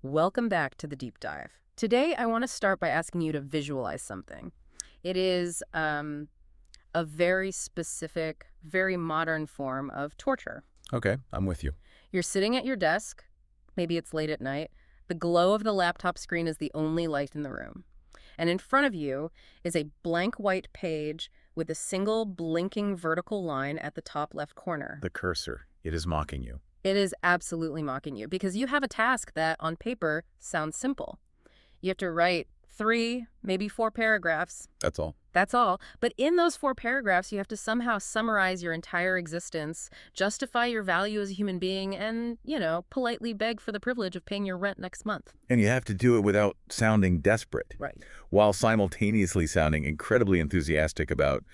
Welcome back to the deep dive. Today, I want to start by asking you to visualize something. It is a very specific, very modern form of torture. Okay, I'm with you. You're sitting at your desk, maybe it's late at night. The glow of the laptop screen is the only light in the room. And in front of you is a blank white page with a single blinking vertical line at the top left corner. The cursor. It is mocking you. It is absolutely mocking you because you have a task that, on paper, sounds simple. You have to write 3, maybe 4 paragraphs. That's all. That's all. But in those 4 paragraphs, you have to somehow summarize your entire existence, justify your value as a human being, and, politely beg for the privilege of paying your rent next month. And you have to do it without sounding desperate. Right. While simultaneously sounding incredibly enthusiastic about,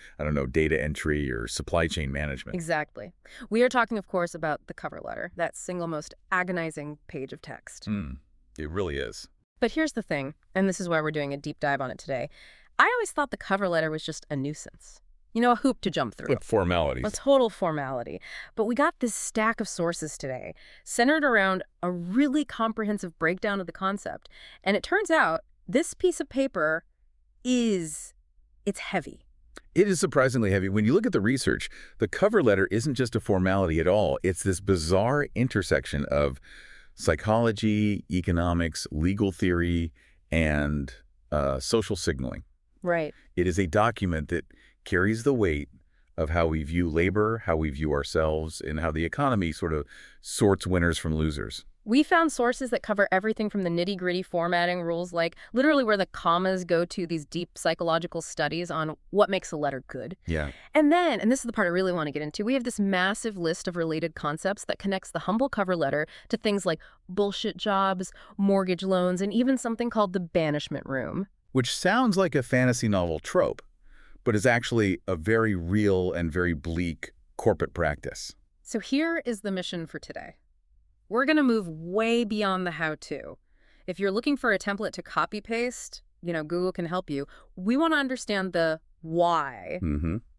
data entry or supply chain management. Exactly. We are talking, of course, about the cover letter, that single most agonizing page of text. It really is. But here's the thing, and this is why we're doing a deep dive on it today. I always thought the cover letter was just a nuisance. A hoop to jump through. Formalities. A total formality. But we got this stack of sources today, centered around a really comprehensive breakdown of the concept. And it turns out this piece of paper it's heavy. It is surprisingly heavy. When you look at the research, the cover letter isn't just a formality at all. It's this bizarre intersection of psychology, economics, legal theory, and social signaling. Right. It is a document that carries the weight of how we view labor, how we view ourselves, and how the economy sort of sorts winners from losers. We found sources that cover everything from the nitty-gritty formatting rules, like literally where the commas go to these deep psychological studies on what makes a letter good. Yeah. And then, and this is the part I really want to get into, we have this massive list of related concepts that connects the humble cover letter to things like bullshit jobs, mortgage loans, and even something called the banishment room. Which sounds like a fantasy novel trope, but is actually a very real and very bleak corporate practice. So here is the mission for today. We're going to move way beyond the how-to. If you're looking for a template to copy-paste, Google can help you. We want to understand the why.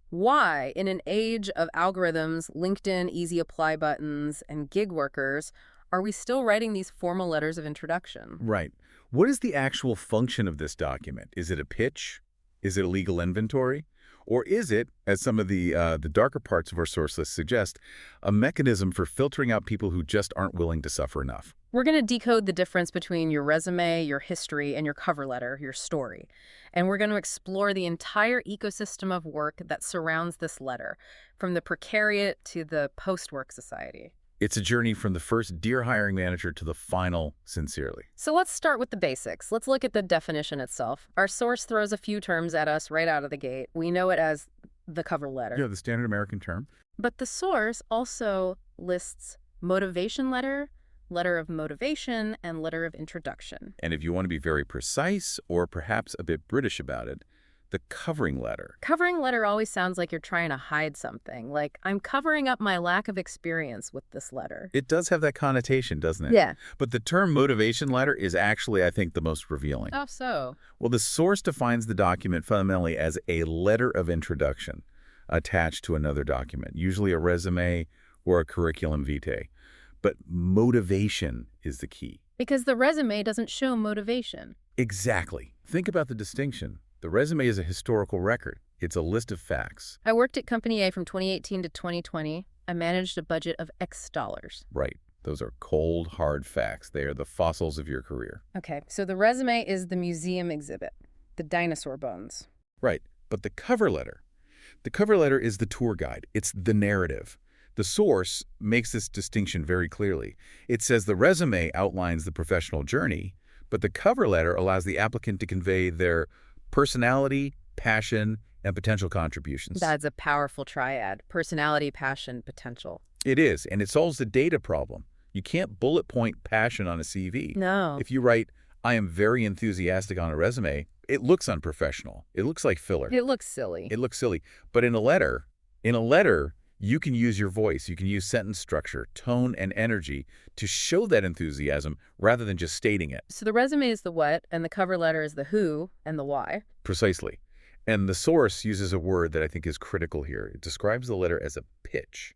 Why, in an age of algorithms, LinkedIn, easy apply buttons, and gig workers, are we still writing these formal letters of introduction? Right. What is the actual function of this document? Is it a pitch? Is it a legal inventory? Or is it, as some of the darker parts of our source list suggest, a mechanism for filtering out people who just aren't willing to suffer enough? We're going to decode the difference between your resume, your history, and your cover letter, your story. And we're going to explore the entire ecosystem of work that surrounds this letter, from the precariat to the post-work society. It's a journey from the first Dear Hiring Manager to the final Sincerely. So let's start with the basics. Let's look at the definition itself. Our source throws a few terms at us right out of the gate. We know it as the cover letter. Yeah, the standard American term. But the source also lists motivation letter, letter of motivation, and letter of introduction. And if you want to be very precise or perhaps a bit British about it, the covering letter. Covering letter always sounds like you're trying to hide something, like I'm covering up my lack of experience with this letter. It does have that connotation, doesn't it? Yeah. But the term motivation letter is actually, I think, the most revealing. Oh, so? Well, the source defines the document fundamentally as a letter of introduction attached to another document, usually a resume or a curriculum vitae. But motivation is the key. Because the resume doesn't show motivation. Exactly. Think about the distinction. The resume is a historical record. It's a list of facts. I worked at Company A from 2018 to 2020. I managed a budget of X dollars. Right. Those are cold, hard facts. They are the fossils of your career. Okay, so the resume is the museum exhibit, the dinosaur bones. Right. But the cover letter is the tour guide. It's the narrative. The source makes this distinction very clearly. It says the resume outlines the professional journey, but the cover letter allows the applicant to convey their personality, passion, and potential contributions. That's a powerful triad. Personality, passion, potential. It is, and it solves the data problem. You can't bullet point passion on a CV. No. If you write, I am very enthusiastic on a resume, it looks unprofessional. It looks like filler. It looks silly. It looks silly. But in a letter, you can use your voice. You can use sentence structure, tone, and energy to show that enthusiasm rather than just stating it. So the resume is the what, and the cover letter is the who and the why. Precisely. And the source uses a word that I think is critical here. It describes the letter as a pitch.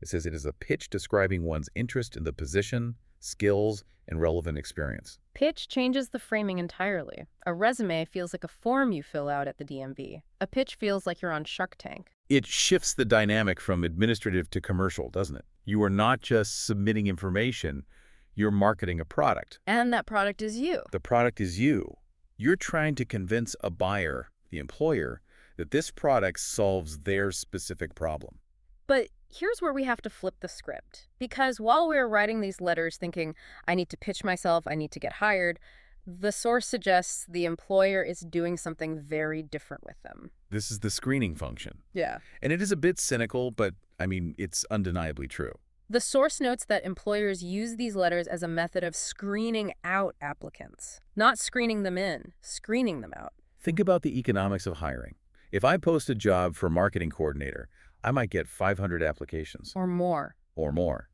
It says it is a pitch describing one's interest in the position, skills, and relevant experience. Pitch changes the framing entirely. A resume feels like a form you fill out at the DMV. A pitch feels like you're on Shark Tank. It shifts the dynamic from administrative to commercial, doesn't it? You are not just submitting information, you're marketing a product. And that product is you. The product is you. You're trying to convince a buyer, the employer, that this product solves their specific problem. But here's where we have to flip the script. Because while we're writing these letters thinking, I need to pitch myself, I need to get hired, the source suggests the employer is doing something very different with them. This is the screening function. Yeah. And it is a bit cynical, but, it's undeniably true. The source notes that employers use these letters as a method of screening out applicants. Not screening them in, screening them out. Think about the economics of hiring. If I post a job for marketing coordinator, I might get 500 applications. Or more. Or more.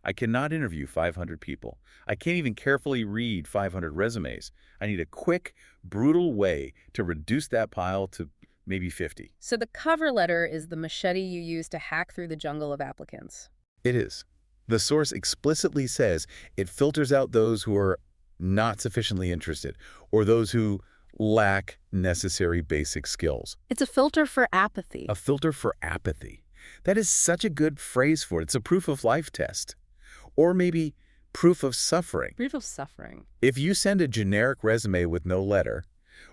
I cannot interview 500 people. I can't even carefully read 500 resumes. I need a quick, brutal way to reduce that pile to maybe 50. So the cover letter is the machete you use to hack through the jungle of applicants. It is. The source explicitly says it filters out those who are not sufficiently interested or those who lack necessary basic skills. It's a filter for apathy. A filter for apathy. That is such a good phrase for it. It's a proof of life test. Or maybe proof of suffering. Proof of suffering. If you send a generic resume with no letter,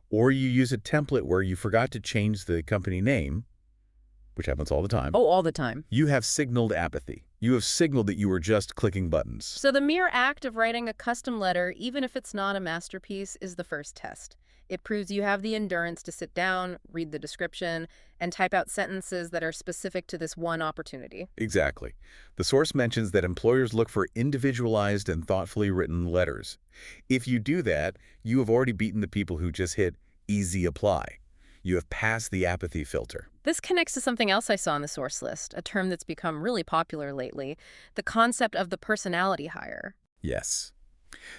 or you use a template where you forgot to change the company name, which happens all the time. Oh, all the time. You have signaled apathy. You have signaled that you were just clicking buttons. So the mere act of writing a custom letter, even if it's not a masterpiece, is the first test. It proves you have the endurance to sit down, read the description, and type out sentences that are specific to this one opportunity. Exactly. The source mentions that employers look for individualized and thoughtfully written letters. If you do that, you have already beaten the people who just hit easy apply. You have passed the apathy filter. This connects to something else I saw on the source list, a term that's become really popular lately, the concept of the personality hire. Yes.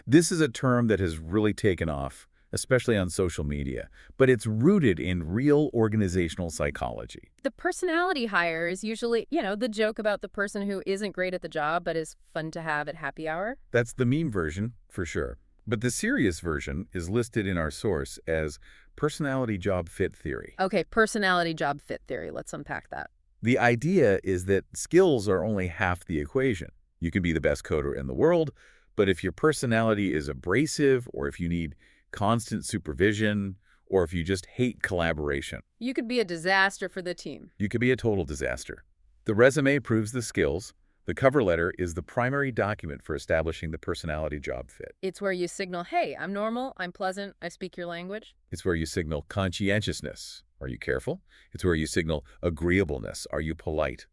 This is a term that has really taken off, especially on social media, but it's rooted in real organizational psychology. The personality hire is usually, the joke about the person who isn't great at the job but is fun to have at happy hour. That's the meme version, for sure. But the serious version is listed in our source as personality job fit theory. Okay, personality job fit theory. Let's unpack that. The idea is that skills are only half the equation. You can be the best coder in the world, but if your personality is abrasive, or if you need constant supervision, or if you just hate collaboration, you could be a disaster for the team. You could be a total disaster. The resume proves the skills. The cover letter is the primary document for establishing the personality job fit. It's where you signal, hey, I'm normal, I'm pleasant, I speak your language. It's where you signal conscientiousness. Are you careful? It's where you signal agreeableness. Are you polite?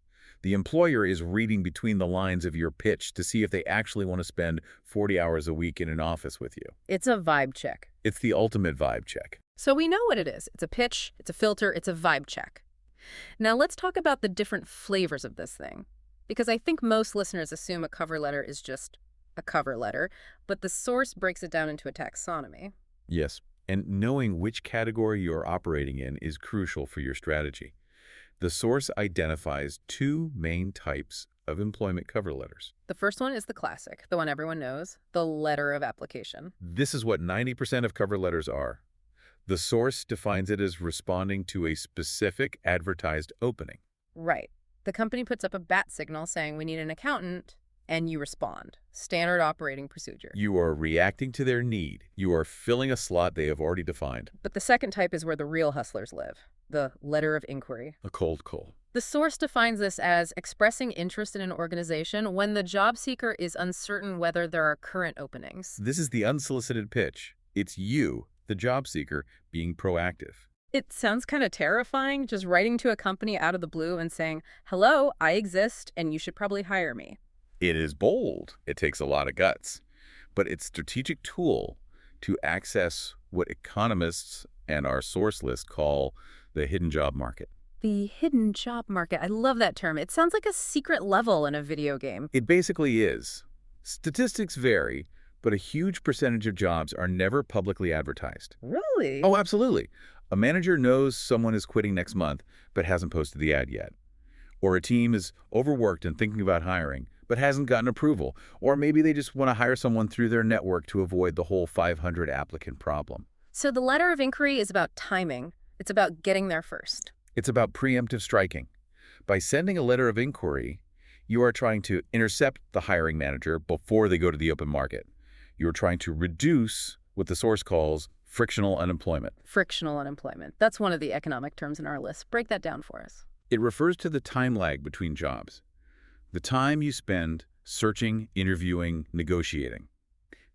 The employer is reading between the lines of your pitch to see if they actually want to spend 40 hours a week in an office with you. It's a vibe check. It's the ultimate vibe check. So we know what it is. It's a pitch, it's a filter, it's a vibe check. Now let's talk about the different flavors of this thing. Because I think most listeners assume a cover letter is just a cover letter, but the source breaks it down into a taxonomy. Yes, and knowing which category you're operating in is crucial for your strategy. The source identifies two main types of employment cover letters. The first one is the classic, the one everyone knows, the letter of application. This is what 90% of cover letters are. The source defines it as responding to a specific advertised opening. Right. The company puts up a bat signal saying we need an accountant, and you respond. Standard operating procedure. You are reacting to their need. You are filling a slot they have already defined. But the second type is where the real hustlers live, the letter of inquiry. A cold call. The source defines this as expressing interest in an organization when the job seeker is uncertain whether there are current openings. This is the unsolicited pitch. It's you, the job seeker, being proactive. It sounds kind of terrifying, just writing to a company out of the blue and saying, hello, I exist, and you should probably hire me. It is bold. It takes a lot of guts. But it's a strategic tool to access what economists and our source list call the hidden job market. The hidden job market. I love that term. It sounds like a secret level in a video game. It basically is. Statistics vary, but a huge percentage of jobs are never publicly advertised. Really? Oh, absolutely. A manager knows someone is quitting next month, but hasn't posted the ad yet. Or a team is overworked and thinking about hiring, but hasn't gotten approval. Or maybe they just want to hire someone through their network to avoid the whole 500 applicant problem. So the letter of inquiry is about timing. It's about getting there first. It's about preemptive striking. By sending a letter of inquiry, you are trying to intercept the hiring manager before they go to the open market. You're trying to reduce what the source calls frictional unemployment. Frictional unemployment. That's one of the economic terms in our list. Break that down for us. It refers to the time lag between jobs. The time you spend searching, interviewing, negotiating.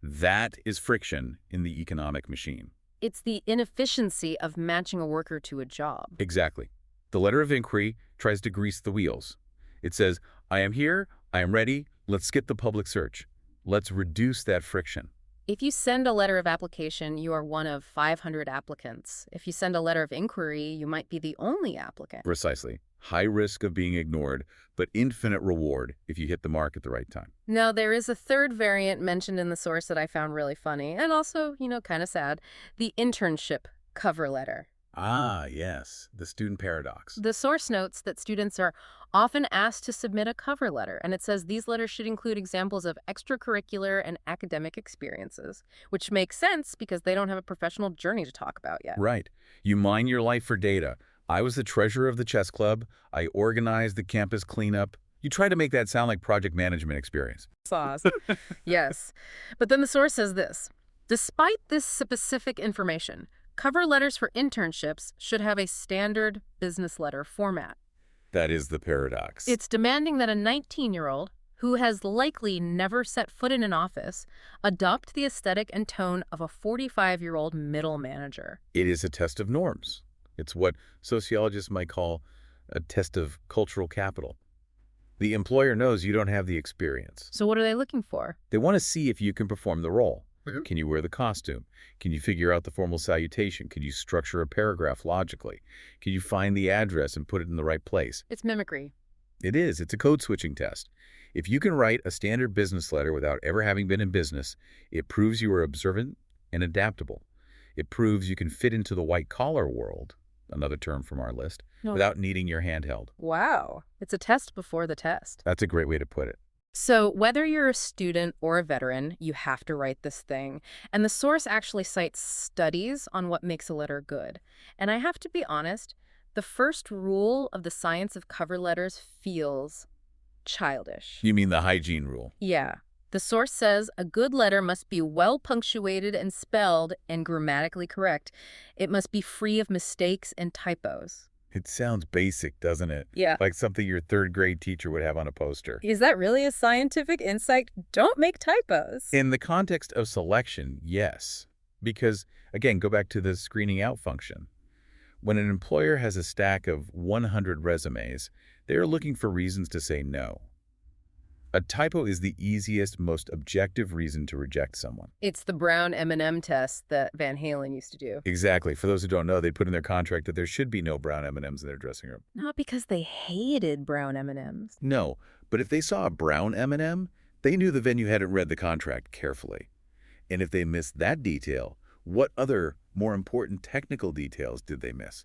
That is friction in the economic machine. It's the inefficiency of matching a worker to a job. Exactly. The letter of inquiry tries to grease the wheels. It says, I am here, I am ready, let's skip the public search. Let's reduce that friction. If you send a letter of application, you are one of 500 applicants. If you send a letter of inquiry, you might be the only applicant. Precisely. High risk of being ignored, but infinite reward if you hit the mark at the right time. Now, there is a third variant mentioned in the source that I found really funny and also, kind of sad. The internship cover letter. Ah, yes, the student paradox. The source notes that students are often asked to submit a cover letter, and it says these letters should include examples of extracurricular and academic experiences, which makes sense because they don't have a professional journey to talk about yet. Right. You mine your life for data. I was the treasurer of the chess club. I organized the campus cleanup. You try to make that sound like project management experience. Sauce. Yes. But then the source says this. Despite this specific information, cover letters for internships should have a standard business letter format. That is the paradox. It's demanding that a 19-year-old who has likely never set foot in an office adopt the aesthetic and tone of a 45-year-old middle manager. It is a test of norms. It's what sociologists might call a test of cultural capital. The employer knows you don't have the experience. So what are they looking for? They want to see if you can perform the role. Can you wear the costume? Can you figure out the formal salutation? Can you structure a paragraph logically? Can you find the address and put it in the right place? It's mimicry. It is. It's a code-switching test. If you can write a standard business letter without ever having been in business, it proves you are observant and adaptable. It proves you can fit into the white-collar world, another term from our list, without needing your hand held. Wow. It's a test before the test. That's a great way to put it. So whether you're a student or a veteran, you have to write this thing. And the source actually cites studies on what makes a letter good. And I have to be honest, the first rule of the science of cover letters feels childish. You mean the hygiene rule? Yeah. The source says a good letter must be well punctuated and spelled and grammatically correct. It must be free of mistakes and typos. It sounds basic, doesn't it? Yeah. Like something your third-grade teacher would have on a poster. Is that really a scientific insight? Don't make typos. In the context of selection, yes. Because, again, go back to the screening out function. When an employer has a stack of 100 resumes, they are looking for reasons to say no. A typo is the easiest, most objective reason to reject someone. It's the brown M&M test that Van Halen used to do. Exactly. For those who don't know, they put in their contract that there should be no brown M&Ms in their dressing room. Not because they hated brown M&Ms. No, but if they saw a brown M&M, they knew the venue hadn't read the contract carefully. And if they missed that detail, what other, more important technical details did they miss?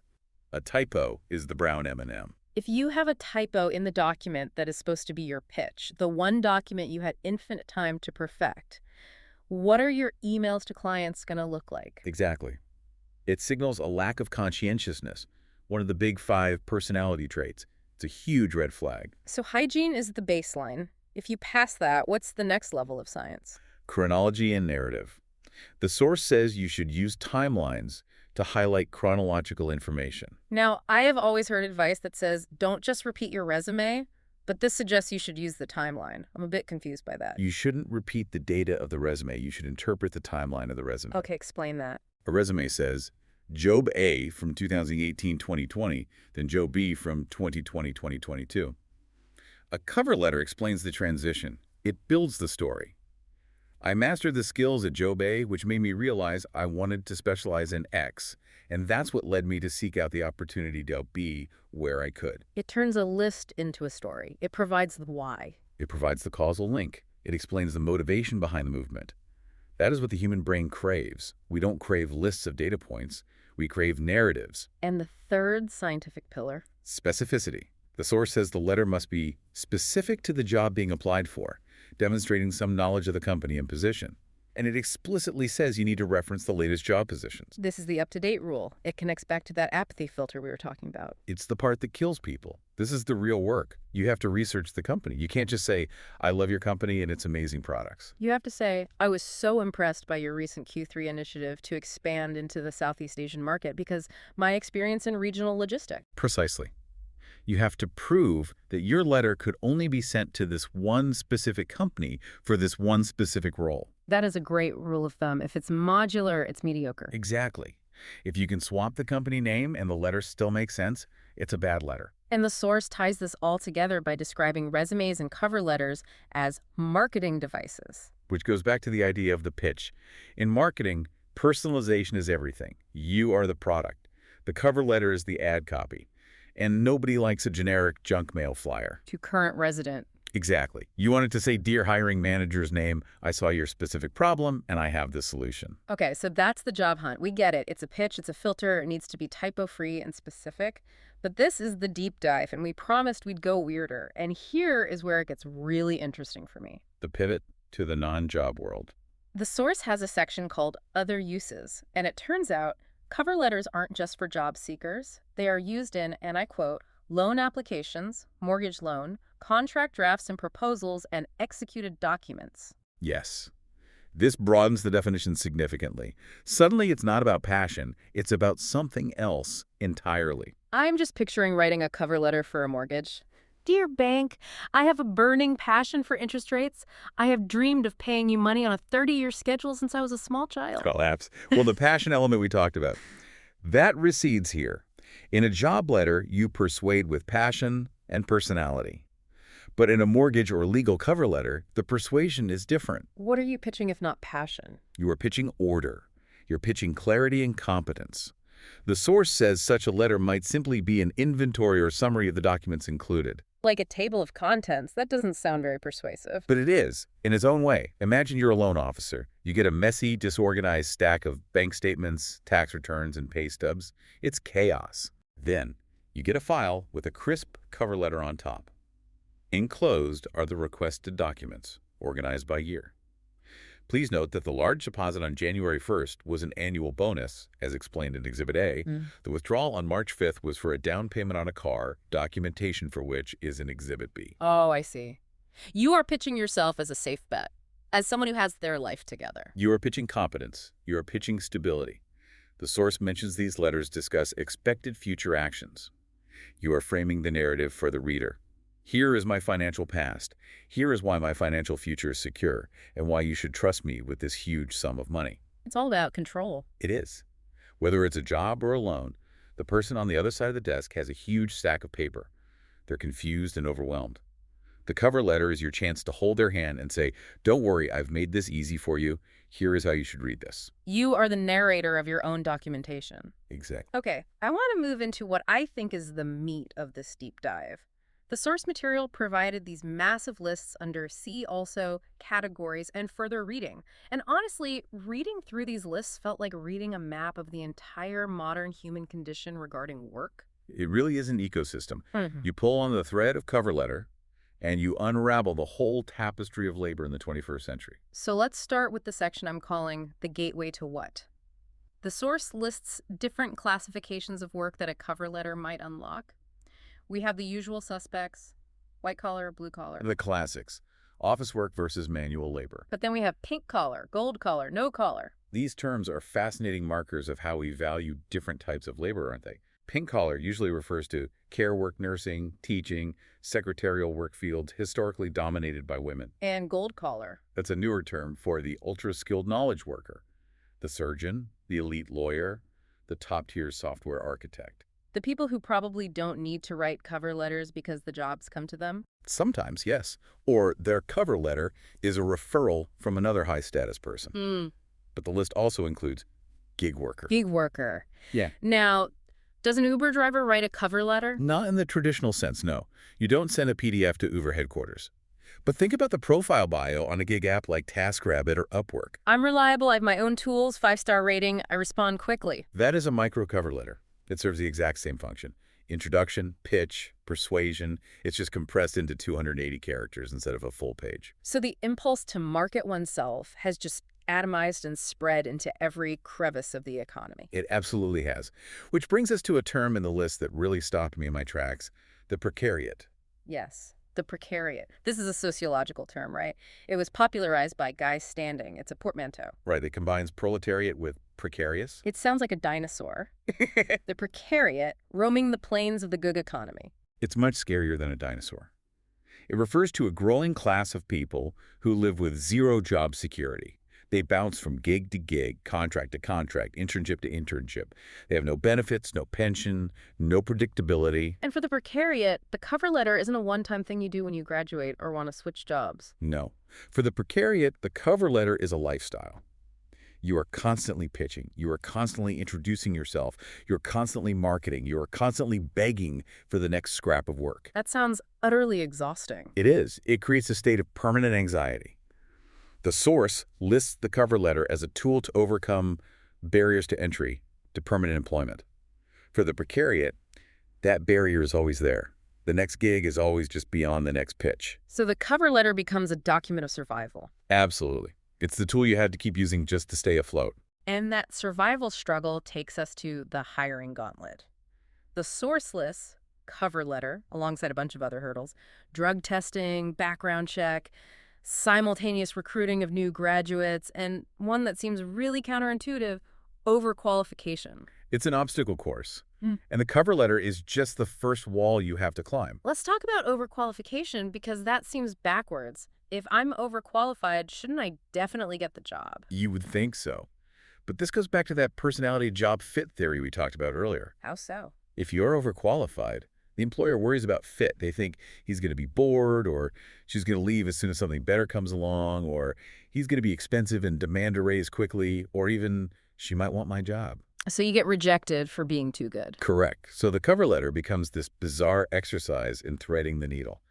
A typo is the brown M&M. If you have a typo in the document that is supposed to be your pitch, the one document you had infinite time to perfect, what are your emails to clients going to look like? Exactly. It signals a lack of conscientiousness, one of the big 5 personality traits. It's a huge red flag. So hygiene is the baseline. If you pass that, what's the next level of science? Chronology and narrative. The source says you should use timelines to highlight chronological information. Now, I have always heard advice that says, don't just repeat your resume, but this suggests you should use the timeline. I'm a bit confused by that. You shouldn't repeat the data of the resume. You should interpret the timeline of the resume. Okay, explain that. A resume says, Job A from 2018-2020, then Job B from 2020-2022. A cover letter explains the transition. It builds the story. I mastered the skills at Job A, which made me realize I wanted to specialize in X, and that's what led me to seek out the opportunity to B where I could. It turns a list into a story. It provides the why. It provides the causal link. It explains the motivation behind the movement. That is what the human brain craves. We don't crave lists of data points. We crave narratives. And the third scientific pillar? Specificity. The source says the letter must be specific to the job being applied for, demonstrating some knowledge of the company and position. And it explicitly says you need to reference the latest job positions. This is the up-to-date rule. It connects back to that apathy filter we were talking about. It's the part that kills people. This is the real work. You have to research the company. You can't just say, I love your company and its amazing products. You have to say, I was so impressed by your recent Q3 initiative to expand into the Southeast Asian market because my experience in regional logistics. Precisely. You have to prove that your letter could only be sent to this one specific company for this one specific role. That is a great rule of thumb. If it's modular, it's mediocre. Exactly. If you can swap the company name and the letter still makes sense, it's a bad letter. And the source ties this all together by describing resumes and cover letters as marketing devices. Which goes back to the idea of the pitch. In marketing, personalization is everything. You are the product. The cover letter is the ad copy. And nobody likes a generic junk mail flyer. To current resident. Exactly. You want it to say, Dear hiring manager's name, I saw your specific problem, and I have the solution. Okay, so that's the job hunt. We get it. It's a pitch, it's a filter, it needs to be typo-free and specific. But this is the deep dive, and we promised we'd go weirder. And here is where it gets really interesting for me. The pivot to the non-job world. The source has a section called Other Uses, and it turns out cover letters aren't just for job seekers. They are used in, and I quote, loan applications, mortgage loan, contract drafts and proposals, and executed documents. Yes. This broadens the definition significantly. Suddenly, it's not about passion. It's about something else entirely. I'm just picturing writing a cover letter for a mortgage. Dear bank, I have a burning passion for interest rates. I have dreamed of paying you money on a 30-year schedule since I was a small child. Collapse. Well, the passion element we talked about, that recedes here. In a job letter, you persuade with passion and personality. But in a mortgage or legal cover letter, the persuasion is different. What are you pitching if not passion? You are pitching order. You're pitching clarity and competence. The source says such a letter might simply be an inventory or summary of the documents included. Like a table of contents. That doesn't sound very persuasive. But it is, in its own way. Imagine you're a loan officer. You get a messy, disorganized stack of bank statements, tax returns, and pay stubs. It's chaos. Then, you get a file with a crisp cover letter on top. Enclosed are the requested documents, organized by year. Please note that the large deposit on January 1st was an annual bonus, as explained in Exhibit A. The withdrawal on March 5th was for a down payment on a car, documentation for which is in Exhibit B. Oh, I see. You are pitching yourself as a safe bet, as someone who has their life together. You are pitching competence. You are pitching stability. The source mentions these letters discuss expected future actions. You are framing the narrative for the reader. Here is my financial past. Here is why my financial future is secure and why you should trust me with this huge sum of money. It's all about control. It is. Whether it's a job or a loan, the person on the other side of the desk has a huge stack of paper. They're confused and overwhelmed. The cover letter is your chance to hold their hand and say, don't worry, I've made this easy for you. Here is how you should read this. You are the narrator of your own documentation. Exactly. Okay, I want to move into what I think is the meat of this deep dive. The source material provided these massive lists under See Also, categories, and further reading. And honestly, reading through these lists felt like reading a map of the entire modern human condition regarding work. It really is an ecosystem. You pull on the thread of cover letter, and you unravel the whole tapestry of labor in the 21st century. So let's start with the section I'm calling The Gateway to What? The source lists different classifications of work that a cover letter might unlock. We have the usual suspects, white collar, blue collar. The classics, office work versus manual labor. But then we have pink collar, gold collar, no collar. These terms are fascinating markers of how we value different types of labor, aren't they? Pink collar usually refers to care work, nursing, teaching, secretarial work fields historically dominated by women. And gold collar. That's a newer term for the ultra-skilled knowledge worker, the surgeon, the elite lawyer, the top-tier software architect. The people who probably don't need to write cover letters because the jobs come to them? Sometimes, yes. Or their cover letter is a referral from another high-status person. But the list also includes gig worker. Gig worker. Yeah. Now, does an Uber driver write a cover letter? Not in the traditional sense, no. You don't send a PDF to Uber headquarters. But think about the profile bio on a gig app like TaskRabbit or Upwork. I'm reliable, I have my own tools, 5-star rating, I respond quickly. That is a micro cover letter. It serves the exact same function. Introduction, pitch, persuasion. It's just compressed into 280 characters instead of a full page. So the impulse to market oneself has just atomized and spread into every crevice of the economy. It absolutely has. Which brings us to a term in the list that really stopped me in my tracks, the precariat. Yes, the precariat. This is a sociological term, right? It was popularized by Guy Standing. It's a portmanteau. Right, it combines proletariat with precarious. It sounds like a dinosaur. The precariat roaming the plains of the gig economy. It's much scarier than a dinosaur. It refers to a growing class of people who live with zero job security. They bounce from gig to gig, contract to contract, internship to internship. They have no benefits, no pension, no predictability. And for the precariat, the cover letter isn't a one-time thing you do when you graduate or want to switch jobs. No. For the precariat, the cover letter is a lifestyle. You are constantly pitching. You are constantly introducing yourself. You're constantly marketing. You are constantly begging for the next scrap of work. That sounds utterly exhausting. It is. It creates a state of permanent anxiety. The source lists the cover letter as a tool to overcome barriers to entry to permanent employment. For the precariat, that barrier is always there. The next gig is always just beyond the next pitch. So the cover letter becomes a document of survival. Absolutely. It's the tool you had to keep using just to stay afloat. And that survival struggle takes us to the hiring gauntlet. The sourceless cover letter, alongside a bunch of other hurdles, drug testing, background check, simultaneous recruiting of new graduates, and one that seems really counterintuitive, overqualification. It's an obstacle course. And the cover letter is just the first wall you have to climb. Let's talk about overqualification because that seems backwards. If I'm overqualified, shouldn't I definitely get the job? You would think so. But this goes back to that personality job fit theory we talked about earlier. How so? If you're overqualified, the employer worries about fit. They think he's going to be bored, or she's going to leave as soon as something better comes along, or he's going to be expensive and demand a raise quickly, or even she might want my job. So you get rejected for being too good. Correct. So the cover letter becomes this bizarre exercise in threading the needle.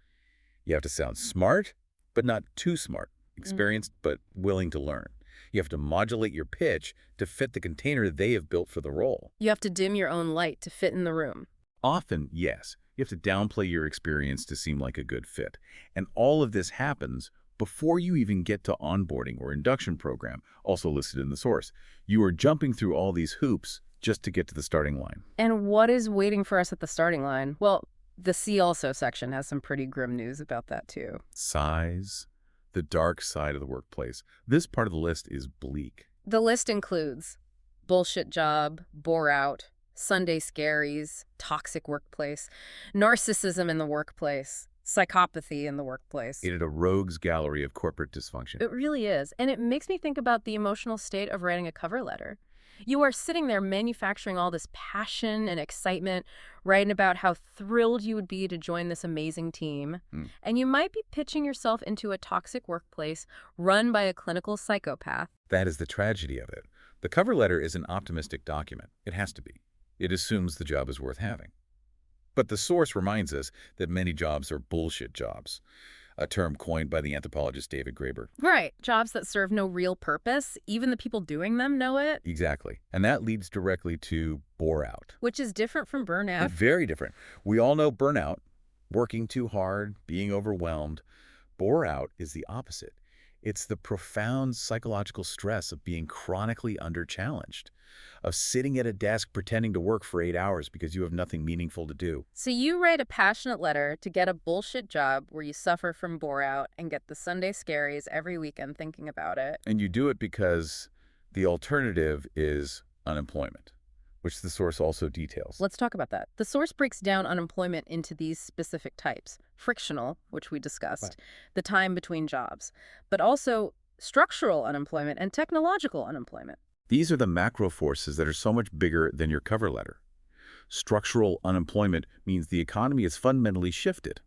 You have to sound smart, but not too smart, experienced, but willing to learn. You have to modulate your pitch to fit the container they have built for the role. You have to dim your own light to fit in the room. Often, yes, you have to downplay your experience to seem like a good fit. And all of this happens before you even get to onboarding or induction program, also listed in the source. You are jumping through all these hoops just to get to the starting line. And what is waiting for us at the starting line? Well, the See Also section has some pretty grim news about that too. Size, the dark side of the workplace. This part of the list is bleak. The list includes bullshit job, bore out, Sunday scaries, toxic workplace, narcissism in the workplace, psychopathy in the workplace. It is a rogues gallery of corporate dysfunction. It really is. And it makes me think about the emotional state of writing a cover letter. You are sitting there manufacturing all this passion and excitement, writing about how thrilled you would be to join this amazing team. And you might be pitching yourself into a toxic workplace run by a clinical psychopath. That is the tragedy of it. The cover letter is an optimistic document. It has to be. It assumes the job is worth having. But the source reminds us that many jobs are bullshit jobs, a term coined by the anthropologist David Graeber. Right. Jobs that serve no real purpose. Even the people doing them know it. Exactly. And that leads directly to bore out. Which is different from burnout. Very different. We all know burnout, working too hard, being overwhelmed. Bore out is the opposite. It's the profound psychological stress of being chronically under-challenged, of sitting at a desk pretending to work for 8 hours because you have nothing meaningful to do. So you write a passionate letter to get a bullshit job where you suffer from bore out and get the Sunday scaries every weekend thinking about it. And you do it because the alternative is unemployment, which the source also details. Let's talk about that. The source breaks down unemployment into these specific types. Frictional, which we discussed, the time between jobs, but also structural unemployment and technological unemployment. These are the macro forces that are so much bigger than your cover letter. Structural unemployment means the economy is fundamentally shifted.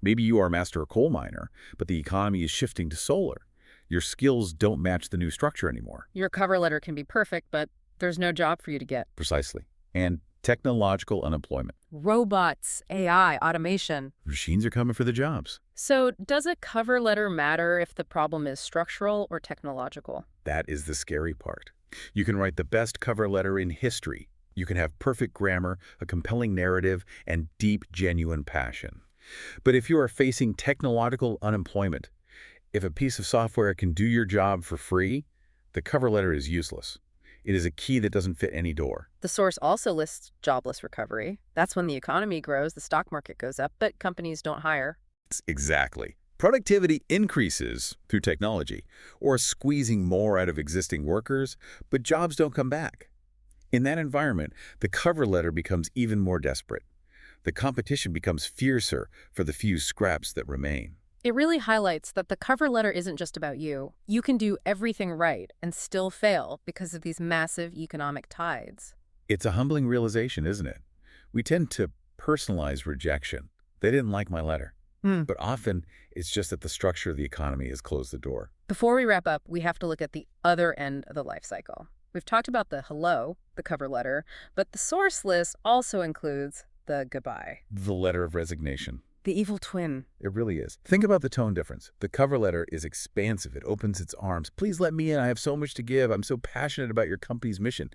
Maybe you are a master coal miner, but the economy is shifting to solar. Your skills don't match the new structure anymore. Your cover letter can be perfect, but there's no job for you to get. Precisely. And technological unemployment. Robots, AI, automation. Machines are coming for the jobs. So does a cover letter matter if the problem is structural or technological? That is the scary part. You can write the best cover letter in history, You can have perfect grammar, a compelling narrative, and deep, genuine passion. But if you are facing technological unemployment, if a piece of software can do your job for free, the cover letter is useless. It is a key that doesn't fit any door. The source also lists jobless recovery. That's when the economy grows, the stock market goes up, but companies don't hire. Exactly. Productivity increases through technology or squeezing more out of existing workers, but jobs don't come back. In that environment, the cover letter becomes even more desperate. The competition becomes fiercer for the few scraps that remain. It really highlights that the cover letter isn't just about you. You can do everything right and still fail because of these massive economic tides. It's a humbling realization, isn't it? We tend to personalize rejection. They didn't like my letter. But often, it's just that the structure of the economy has closed the door. Before we wrap up, we have to look at the other end of the life cycle. We've talked about the hello, the cover letter, but the source list also includes the goodbye. The letter of resignation. The evil twin. It really is. Think about the tone difference. The cover letter is expansive. It opens its arms. Please let me in. I have so much to give. I'm so passionate about your company's mission.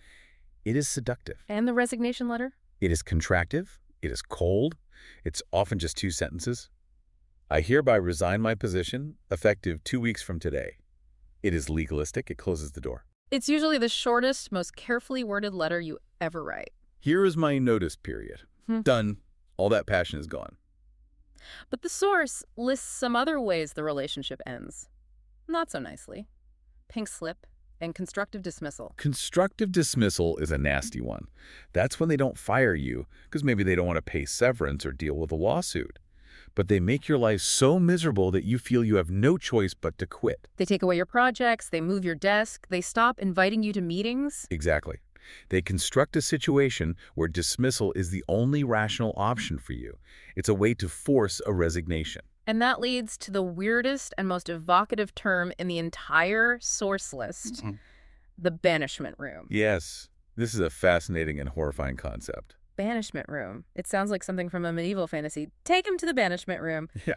It is seductive. And the resignation letter? It is contractive. It is cold. It's often just 2 sentences. I hereby resign my position, effective 2 weeks from today. It is legalistic. It closes the door. It's usually the shortest, most carefully worded letter you ever write. Here is my notice period. Done. All that passion is gone. But the source lists some other ways the relationship ends. Not so nicely. Pink slip and constructive dismissal. Constructive dismissal is a nasty one. That's when they don't fire you because maybe they don't want to pay severance or deal with a lawsuit. But they make your life so miserable that you feel you have no choice but to quit. They take away your projects, they move your desk, they stop inviting you to meetings. Exactly. They construct a situation where dismissal is the only rational option for you. It's a way to force a resignation. And that leads to the weirdest and most evocative term in the entire source list, the banishment room. Yes, this is a fascinating and horrifying concept. Banishment room. It sounds like something from a medieval fantasy. Take him to the banishment room. Yeah.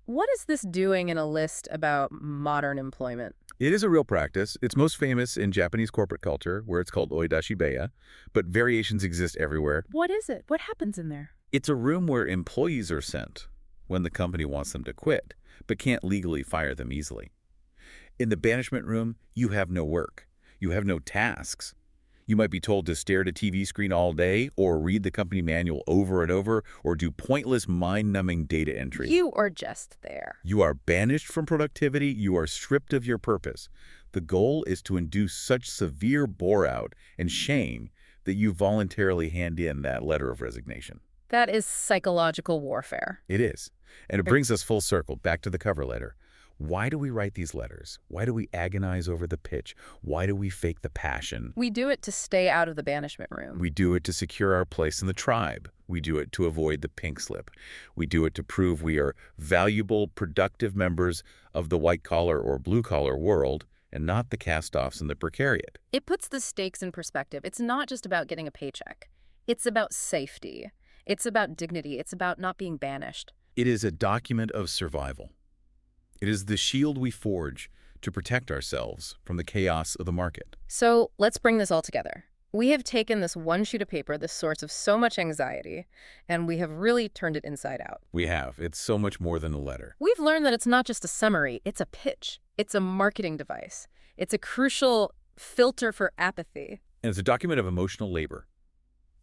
What is this doing in a list about modern employment? It is a real practice. It's most famous in Japanese corporate culture, where it's called oidashibeya, but variations exist everywhere. What is it? What happens in there? It's a room where employees are sent when the company wants them to quit, but can't legally fire them easily. In the banishment room, you have no work. You have no tasks. You might be told to stare at a TV screen all day, or read the company manual over and over, or do pointless, mind-numbing data entry. You are just there. You are banished from productivity. You are stripped of your purpose. The goal is to induce such severe bore-out and shame that you voluntarily hand in that letter of resignation. That is psychological warfare. It is. And it brings us full circle back to the cover letter. Why do we write these letters? Why do we agonize over the pitch? Why do we fake the passion? We do it to stay out of the banishment room. We do it to secure our place in the tribe. We do it to avoid the pink slip. We do it to prove we are valuable, productive members of the white-collar or blue-collar world and not the cast-offs and the precariat. It puts the stakes in perspective. It's not just about getting a paycheck. It's about safety. It's about dignity. It's about not being banished. It is a document of survival. It is the shield we forge to protect ourselves from the chaos of the market. So let's bring this all together. We have taken this one sheet of paper, this source of so much anxiety, and we have really turned it inside out. We have. It's so much more than a letter. We've learned that it's not just a summary, it's a pitch. It's a marketing device. It's a crucial filter for apathy. And it's a document of emotional labor.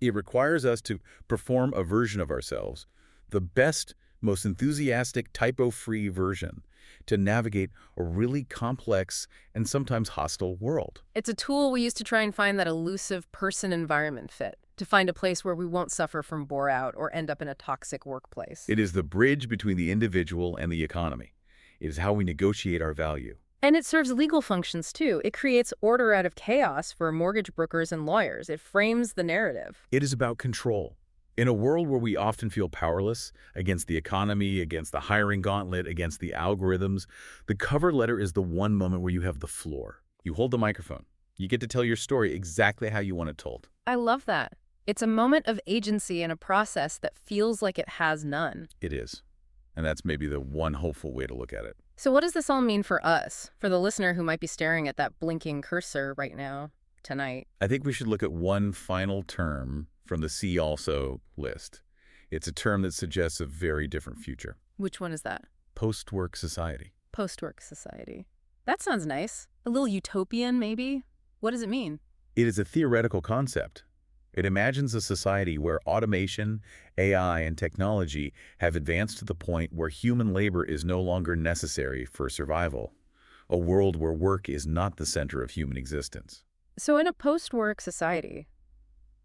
It requires us to perform a version of ourselves, the best, most enthusiastic, typo-free version, to navigate a really complex and sometimes hostile world. It's a tool we use to try and find that elusive person-environment fit, to find a place where we won't suffer from bore-out or end up in a toxic workplace. It is the bridge between the individual and the economy. It is how we negotiate our value. And it serves legal functions, too. It creates order out of chaos for mortgage brokers and lawyers. It frames the narrative. It is about control. In a world where we often feel powerless against the economy, against the hiring gauntlet, against the algorithms, the cover letter is the one moment where you have the floor. You hold the microphone. You get to tell your story exactly how you want it told. I love that. It's a moment of agency in a process that feels like it has none. It is. And that's maybe the one hopeful way to look at it. So what does this all mean for us, for the listener who might be staring at that blinking cursor right now? tonight. I think we should look at one final term from the see also list. It's a term that suggests a very different future. Which one is that? Post-work society. Post-work society. That sounds nice. A little utopian, maybe? What does it mean? It is a theoretical concept. It imagines a society where automation, AI, and technology have advanced to the point where human labor is no longer necessary for survival. A world where work is not the center of human existence. So in a post-work society,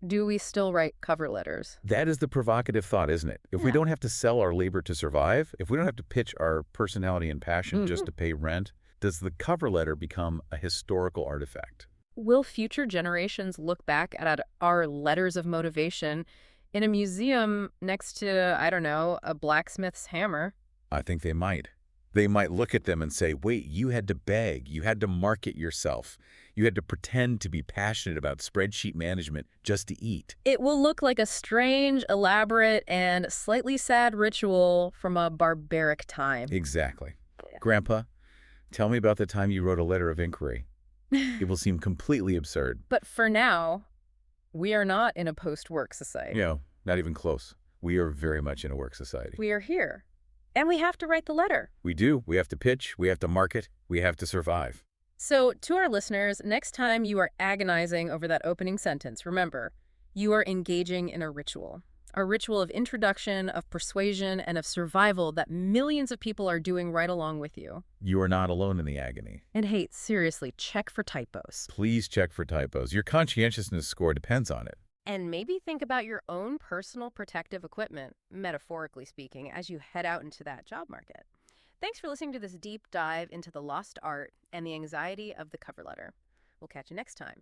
do we still write cover letters? That is the provocative thought, isn't it? If we don't have to sell our labor to survive, if we don't have to pitch our personality and passion just to pay rent, does the cover letter become a historical artifact? Will future generations look back at our letters of motivation in a museum next to, I don't know, a blacksmith's hammer? I think they might. They might look at them and say, wait, you had to beg, you had to market yourself, you had to pretend to be passionate about spreadsheet management just to eat. It will look like a strange, elaborate, and slightly sad ritual from a barbaric time. Exactly. Grandpa, tell me about the time you wrote a letter of inquiry. It will seem completely absurd. But for now, we are not in a post-work society. Not even close. We are very much in a work society. We are here. And we have to write the letter. We do. We have to pitch. We have to market. We have to survive. So, to our listeners, next time you are agonizing over that opening sentence, remember, you are engaging in a ritual of introduction, of persuasion, and of survival that millions of people are doing right along with you. You are not alone in the agony. And hey, seriously, check for typos. Please check for typos. Your conscientiousness score depends on it. And maybe think about your own personal protective equipment, metaphorically speaking, as you head out into that job market. Thanks for listening to this deep dive into the lost art and the anxiety of the cover letter. We'll catch you next time.